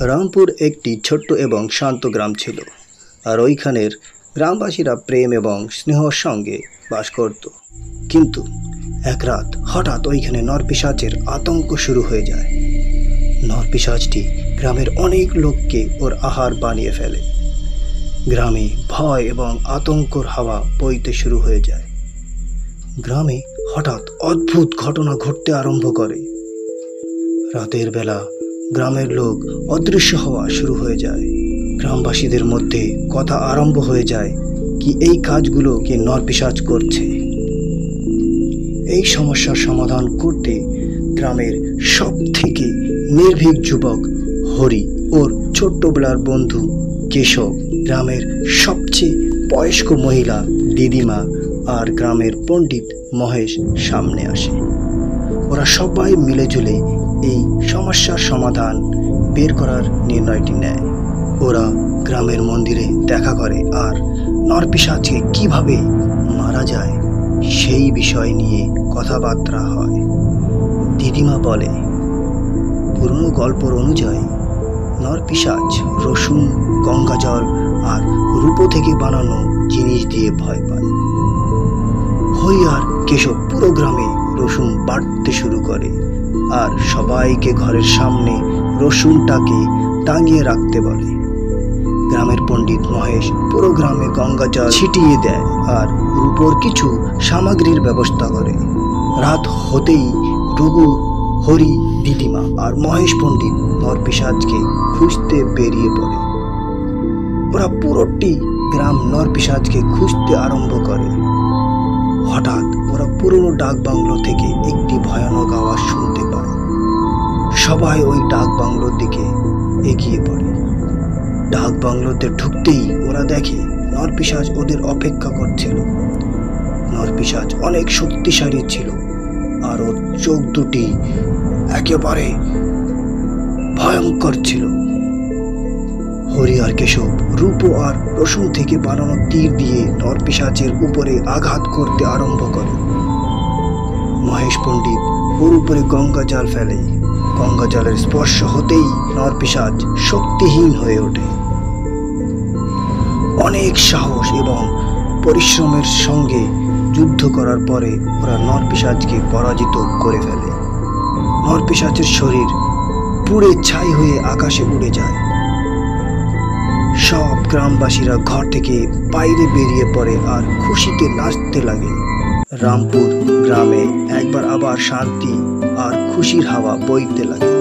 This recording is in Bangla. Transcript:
রামপুর একটি ছোট্ট এবং শান্ত গ্রাম ছিল, আর ওইখানের গ্রামবাসীরা প্রেম এবং স্নেহর সঙ্গে বাস করত। কিন্তু এক রাত হঠাৎ ওইখানে নরপিশাচের আতঙ্ক শুরু হয়ে যায়। নরপিশাচটি গ্রামের অনেক লোককে ওর আহার বানিয়ে ফেলে। গ্রামে ভয় এবং আতঙ্কর হাওয়া বইতে শুরু হয়ে যায়। গ্রামে হঠাৎ অদ্ভুত ঘটনা ঘটতে আরম্ভ করে। রাতের বেলা গ্রামের লোক অদৃশ্য হওয়া শুরু হয়ে যায়। গ্রামবাসীদের মধ্যে কথা আরম্ভ হয়ে যায় কি এই কাজগুলো কে নরপিশাচ করছে। এই সমস্যার সমাধান করতে গ্রামের সব থেকে নির্ভীক যুবক হরি ওর ছোট্টবেলার বন্ধু কেশব, গ্রামের সবচেয়ে বয়স্ক মহিলা দিদিমা আর গ্রামের পণ্ডিত মহেশ সামনে আসে। ওরা সবাই মিলেঝুলে এই সমস্যার সমাধান বের করার নির্ণয়টি নেয়। ওরা গ্রামের মন্দিরে দেখা করে আর নরপিশাচকে কিভাবে মারা যায় সেই বিষয় নিয়ে কথাবার্তা হয়। দিদিমা বলে, পুরনো গল্পর অনুযায়ী নরপিশাচ রসুন, গঙ্গাজল আর রূপো থেকে বানানো জিনিস দিয়ে ভয় পায়। হরি আর কেশব পুরো গ্রামে রসুন বাটতে শুরু করে আর সবাইকে ঘরের সামনে রসুনটাকে টাঙিয়ে রাখতে বলে। গ্রামের পণ্ডিত মহেশ পুরো গ্রামে গঙ্গাজল ছিটিয়ে দেয় আর রূপোর কিছু সামগ্রীর ব্যবস্থা করে। রাত হতেই রঘু, হরি, দিদিমা আর মহেশ পণ্ডিত নরপিশাচকে খুঁজতে বেরিয়ে পড়ে। ওরা পুরোটি গ্রাম নরপিশাচকে খুঁজতে আরম্ভ করে। হঠাৎ ওরা পুরনো ডাক বাংলো থেকে একটি ভয়ানক আওয়াজ শুনতে পায়। সবাই ওই ডাক বাংলোর দিকে এগিয়ে পড়ে। ডাক বাংলোতে ঢুকতেই ওরা দেখে নরপিশাচ ওদের অপেক্ষা করছিল। নরপিশাচ অনেক শক্তিশালী ছিল আর ওর চোখ দুটি একেবারে ভয়ঙ্কর ছিল। হরি আর কেশব রূপো আর রসুন থেকে বানানো তীর দিয়ে নরপিশাচের উপরে আঘাত করতে আরম্ভ করে। মহেশ পণ্ডিত ওর উপরে গঙ্গা জল ফেলে। গঙ্গা জলের স্পর্শ হতেই নরপিশাচ শক্তিহীন হয়ে ওঠে। অনেক সাহস এবং পরিশ্রমের সঙ্গে যুদ্ধ করার পরে ওরা নরপিশাচকে পরাজিত করে ফেলে। নরপিশাচের শরীর পুড়ে ছাই হয়ে আকাশে উড়ে যায়। সব গ্রামবাসীরা ঘর থেকে বাইরে বেরিয়ে পড়ে আর খুশিতে নাচতে লাগে। রামপুর গ্রামে একবার আবার শান্তি আর খুশির হাওয়া বইতে লাগে।